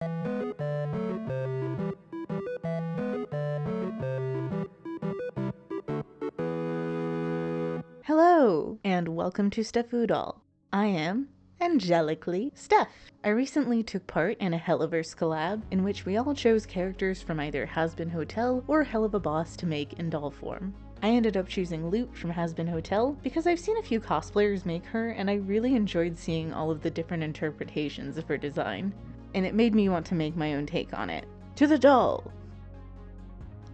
Hello, and welcome to Steffu Doll. I am angelically Steph. I recently took part in a Hellaverse collab in which we all chose characters from either Hazbin Hotel or Hell of a Boss to make in doll form. I ended up choosing Lute from Hazbin Hotel because I've seen a few cosplayers make her and I really enjoyed seeing all of the different interpretations of her design. And it made me want to make my own take on it. To the doll!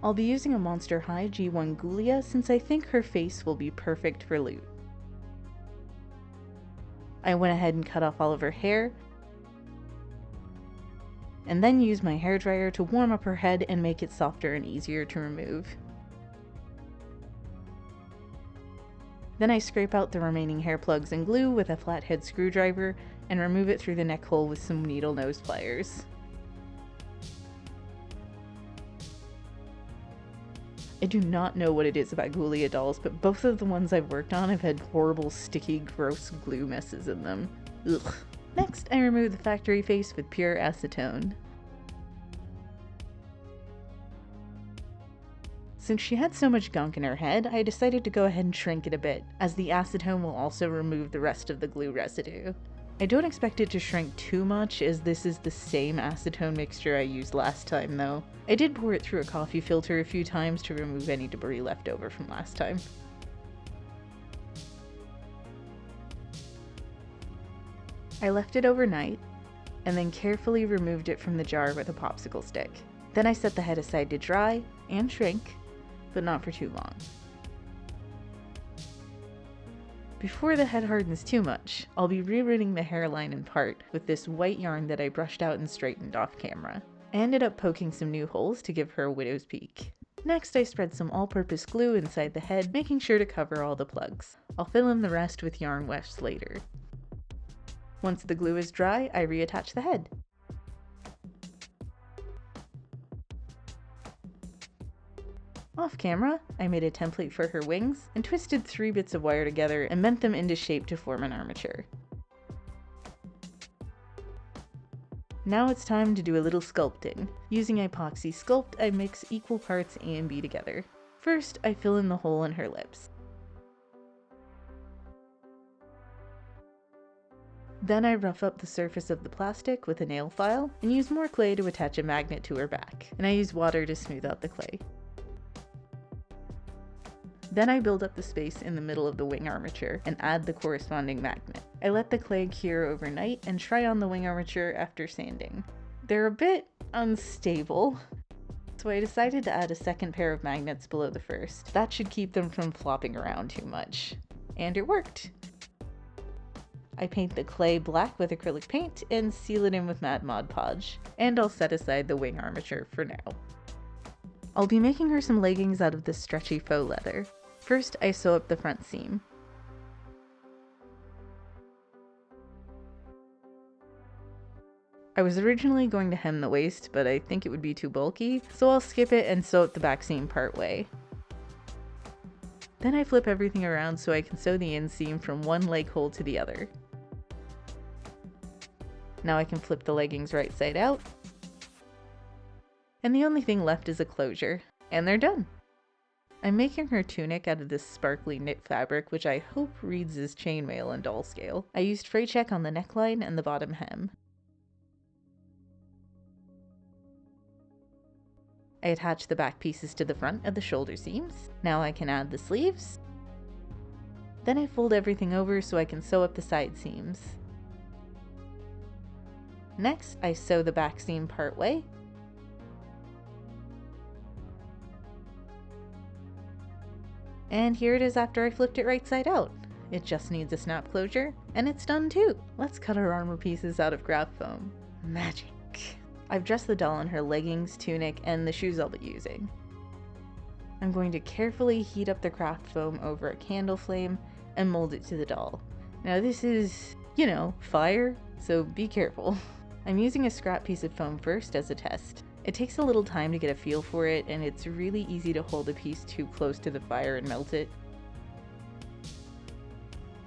I'll be using a Monster High G1 Ghoulia since I think her face will be perfect for Lute. I went ahead and cut off all of her hair, and then used my hairdryer to warm up her head and make it softer and easier to remove. Then I scrape out the remaining hair plugs and glue with a flathead screwdriver and remove it through the neck hole with some needle nose pliers. I do not know what it is about Ghoulia dolls, but both of the ones I've worked on have had horrible, sticky, gross glue messes in them. Ugh. Next, I remove the factory face with pure acetone. Since she had so much gunk in her head, I decided to go ahead and shrink it a bit, as the acetone will also remove the rest of the glue residue. I don't expect it to shrink too much, as this is the same acetone mixture I used last time though. I did pour it through a coffee filter a few times to remove any debris left over from last time. I left it overnight, and then carefully removed it from the jar with a popsicle stick. Then I set the head aside to dry, and shrink, but not for too long. Before the head hardens too much, I'll be rerooting the hairline in part with this white yarn that I brushed out and straightened off camera. I ended up poking some new holes to give her a widow's peak. Next, I spread some all-purpose glue inside the head, making sure to cover all the plugs. I'll fill in the rest with yarn wefts later. Once the glue is dry, I reattach the head. Off camera, I made a template for her wings and twisted 3 bits of wire together and bent them into shape to form an armature. Now it's time to do a little sculpting. Using epoxy sculpt, I mix equal parts A and B together. First, I fill in the hole in her lips. Then I rough up the surface of the plastic with a nail file and use more clay to attach a magnet to her back, and I use water to smooth out the clay. Then I build up the space in the middle of the wing armature and add the corresponding magnet. I let the clay cure overnight and try on the wing armature after sanding. They're a bit unstable, so I decided to add a second pair of magnets below the first. That should keep them from flopping around too much. And it worked! I paint the clay black with acrylic paint and seal it in with matte Mod Podge. And I'll set aside the wing armature for now. I'll be making her some leggings out of this stretchy faux leather. First, I sew up the front seam. I was originally going to hem the waist, but I think it would be too bulky, so I'll skip it and sew up the back seam part way. Then I flip everything around so I can sew the inseam from one leg hole to the other. Now I can flip the leggings right side out. And the only thing left is a closure. And they're done! I'm making her tunic out of this sparkly knit fabric, which I hope reads as chainmail and doll scale. I used fray check on the neckline and the bottom hem. I attach the back pieces to the front of the shoulder seams. Now I can add the sleeves. Then I fold everything over so I can sew up the side seams. Next, I sew the back seam part way. And here it is after I flipped it right side out. It just needs a snap closure, and it's done too! Let's cut our armor pieces out of craft foam. Magic! I've dressed the doll in her leggings, tunic, and the shoes I'll be using. I'm going to carefully heat up the craft foam over a candle flame and mold it to the doll. Now this is, you know, fire, so be careful. I'm using a scrap piece of foam first as a test. It takes a little time to get a feel for it, and it's really easy to hold a piece too close to the fire and melt it.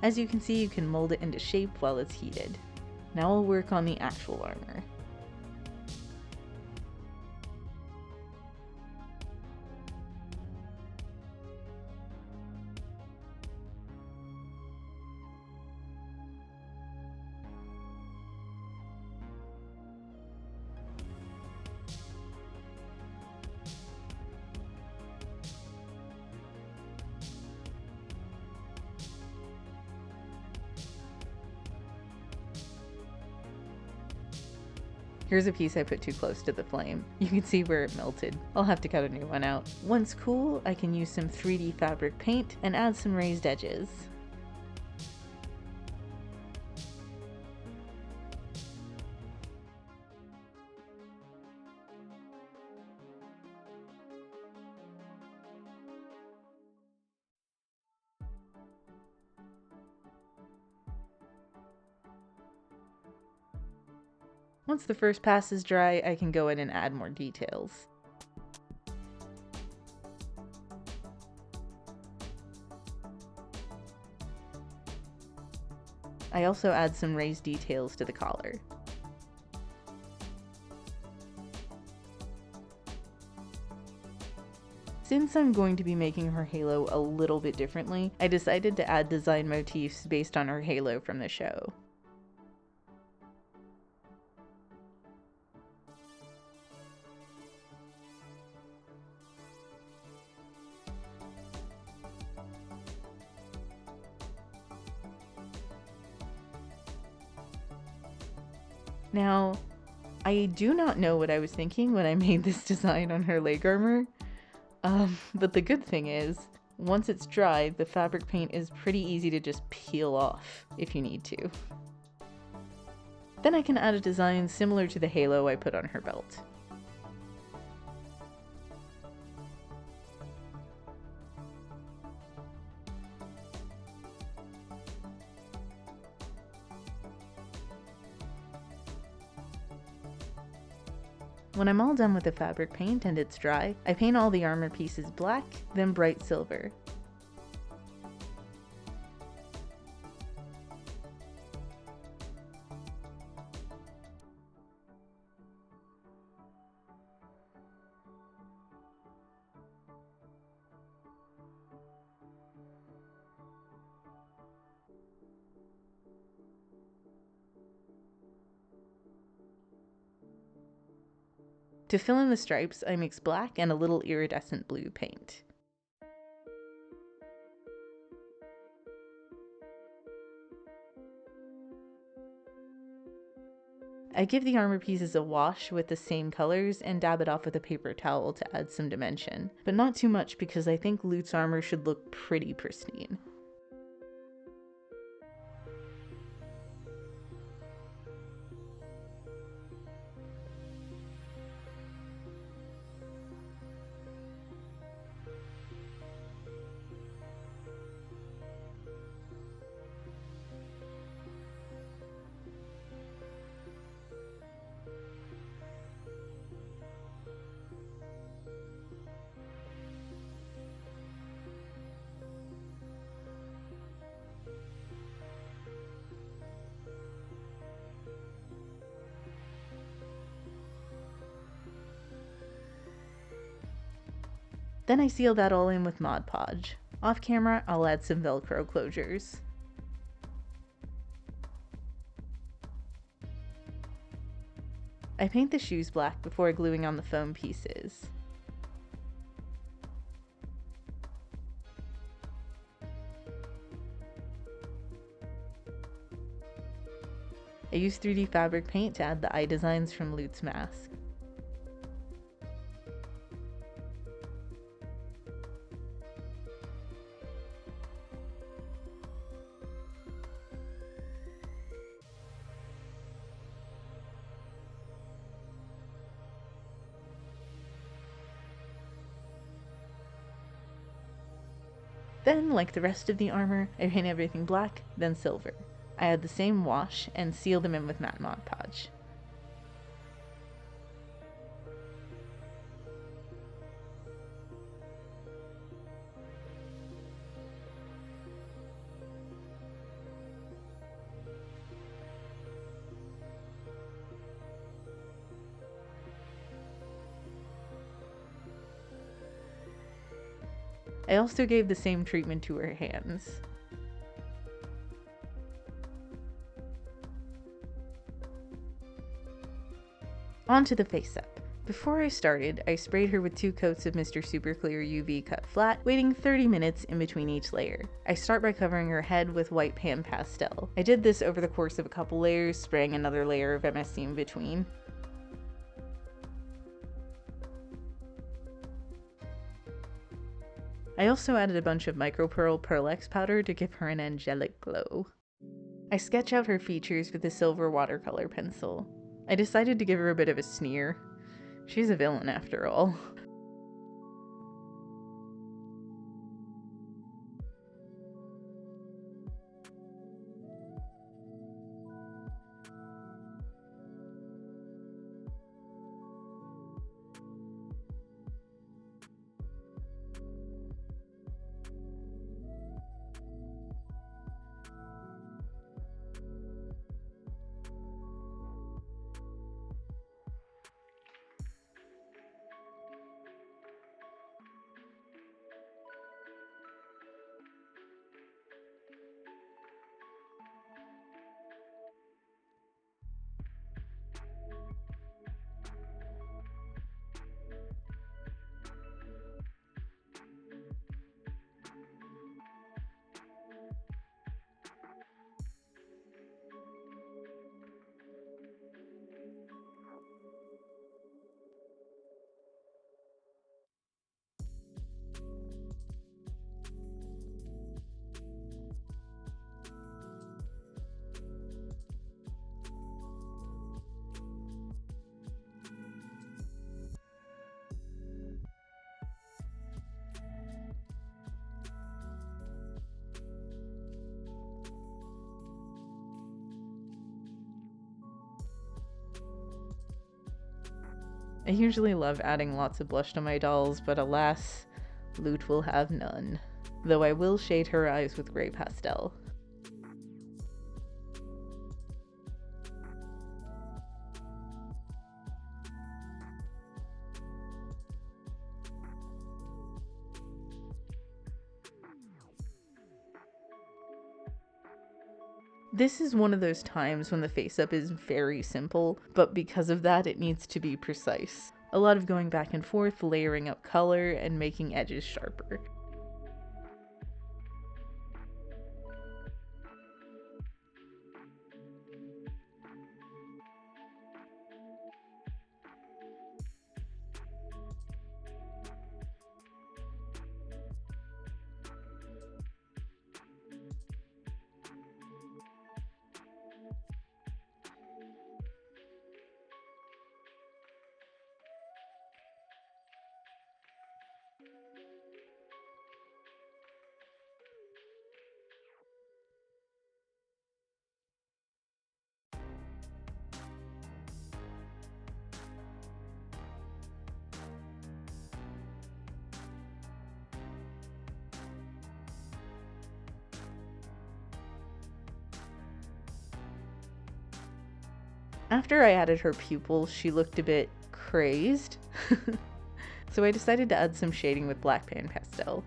As you can see, you can mold it into shape while it's heated. Now I'll work on the actual armor. Here's a piece I put too close to the flame. You can see where it melted. I'll have to cut a new one out. Once cool, I can use some 3D fabric paint and add some raised edges. Once the first pass is dry, I can go in and add more details. I also add some raised details to the collar. Since I'm going to be making her halo a little bit differently, I decided to add design motifs based on her halo from the show. Now, I do not know what I was thinking when I made this design on her leg armor, but the good thing is, once it's dry, the fabric paint is pretty easy to just peel off if you need to. Then I can add a design similar to the halo I put on her belt. When I'm all done with the fabric paint and it's dry, I paint all the armor pieces black, then bright silver. To fill in the stripes, I mix black and a little iridescent blue paint. I give the armor pieces a wash with the same colors and dab it off with a paper towel to add some dimension, but not too much because I think Lute's armor should look pretty pristine. Then I seal that all in with Mod Podge. Off camera, I'll add some Velcro closures. I paint the shoes black before gluing on the foam pieces. I use 3D fabric paint to add the eye designs from Lute's mask. Then, like the rest of the armor, I paint everything black, then silver. I add the same wash and seal them in with matte Mod Podge. I also gave the same treatment to her hands. On to the face-up. Before I started, I sprayed her with 2 coats of Mr. Super Clear UV Cut Flat, waiting 30 minutes in between each layer. I start by covering her head with white PanPastel. I did this over the course of a couple layers, spraying another layer of MSC in between. I also added a bunch of micropearl Pearlex powder to give her an angelic glow. I sketch out her features with a silver watercolor pencil. I decided to give her a bit of a sneer. She's a villain after all. I usually love adding lots of blush to my dolls, but alas, Lute will have none. Though I will shade her eyes with grey pastel. This is one of those times when the face-up is very simple, but because of that it needs to be precise. A lot of going back and forth, layering up color, and making edges sharper. After I added her pupils, she looked a bit crazed, so I decided to add some shading with black PanPastel.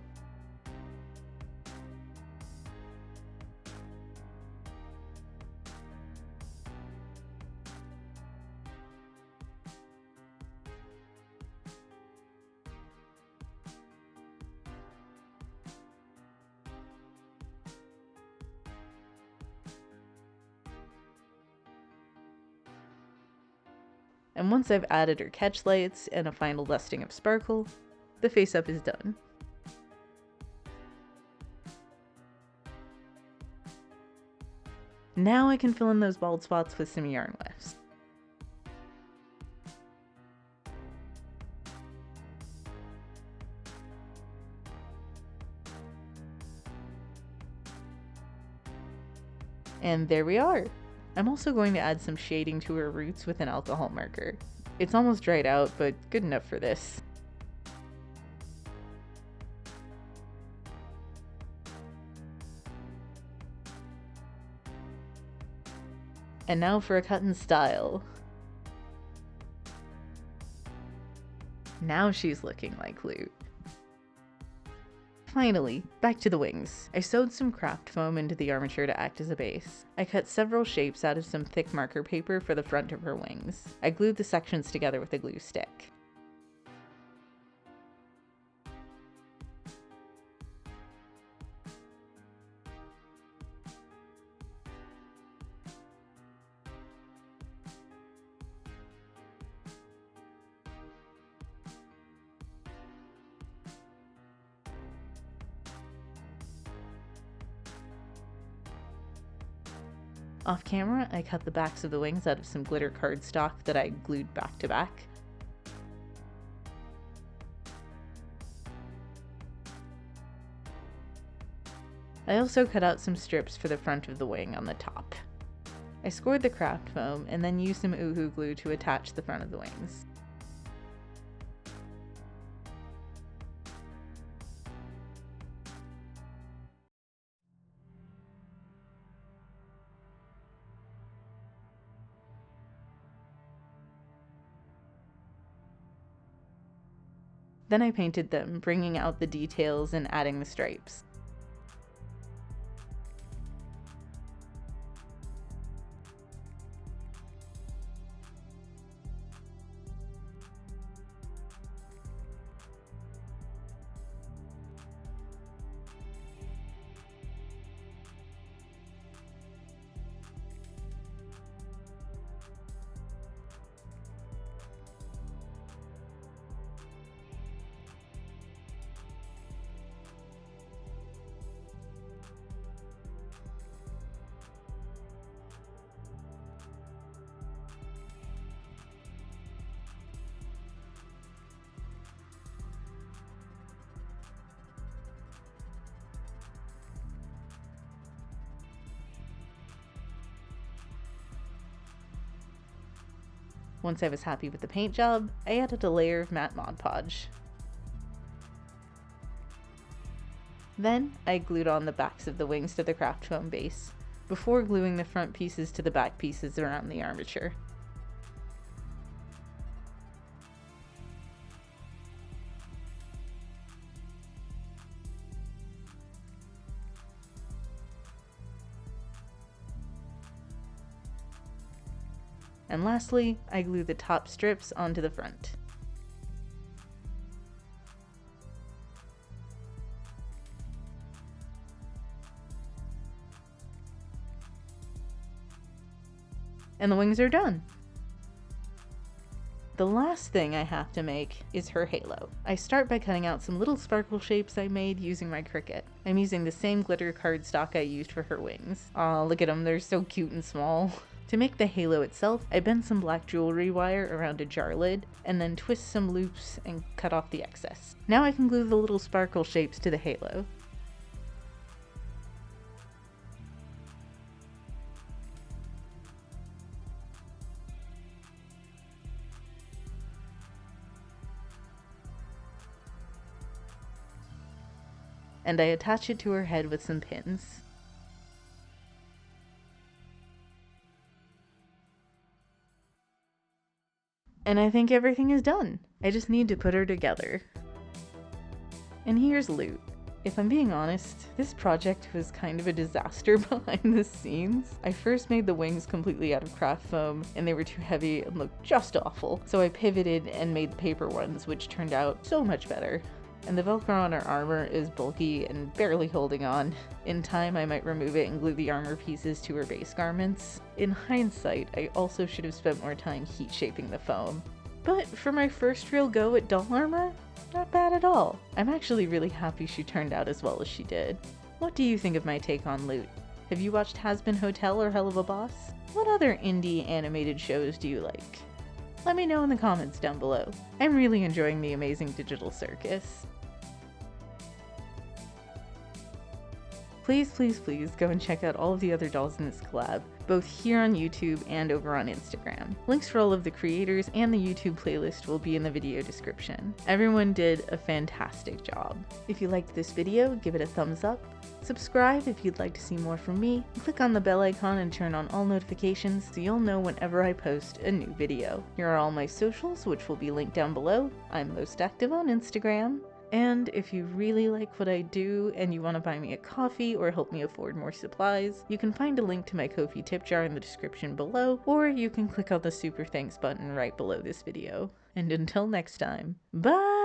And once I've added her catch lights and a final dusting of sparkle, the face-up is done. Now I can fill in those bald spots with some yarn wefts. And there we are! I'm also going to add some shading to her roots with an alcohol marker. It's almost dried out, but good enough for this. And now for a cut in style. Now she's looking like Lute. Finally, back to the wings. I sewed some craft foam into the armature to act as a base. I cut several shapes out of some thick marker paper for the front of her wings. I glued the sections together with a glue stick. Off camera, I cut the backs of the wings out of some glitter cardstock that I glued back to back. I also cut out some strips for the front of the wing on the top. I scored the craft foam and then used some Uhu glue to attach the front of the wings. Then I painted them, bringing out the details and adding the stripes. Once I was happy with the paint job, I added a layer of matte Mod Podge. Then, I glued on the backs of the wings to the craft foam base, before gluing the front pieces to the back pieces around the armature. And lastly, I glue the top strips onto the front. And the wings are done! The last thing I have to make is her halo. I start by cutting out some little sparkle shapes I made using my Cricut. I'm using the same glitter cardstock I used for her wings. Aw, look at them, they're so cute and small. To make the halo itself, I bend some black jewelry wire around a jar lid, and then twist some loops and cut off the excess. Now I can glue the little sparkle shapes to the halo. And I attach it to her head with some pins. And I think everything is done. I just need to put her together. And here's Lute. If I'm being honest, this project was kind of a disaster behind the scenes. I first made the wings completely out of craft foam, and they were too heavy and looked just awful. So I pivoted and made the paper ones, which turned out so much better. And the Velcro on her armor is bulky and barely holding on. In time, I might remove it and glue the armor pieces to her base garments. In hindsight, I also should have spent more time heat shaping the foam. But for my first real go at doll armor, not bad at all. I'm actually really happy she turned out as well as she did. What do you think of my take on Lute? Have you watched Hazbin Hotel or Hell of a Boss? What other indie animated shows do you like? Let me know in the comments down below. I'm really enjoying the amazing digital circus. Please, please, please go and check out all of the other dolls in this collab, both here on YouTube and over on Instagram. Links for all of the creators and the YouTube playlist will be in the video description. Everyone did a fantastic job. If you liked this video, give it a thumbs up, subscribe if you'd like to see more from me, click on the bell icon and turn on all notifications so you'll know whenever I post a new video. Here are all my socials, which will be linked down below. I'm most active on Instagram. And if you really like what I do and you want to buy me a coffee or help me afford more supplies, you can find a link to my Ko-fi tip jar in the description below, or you can click on the super thanks button right below this video. And until next time, bye!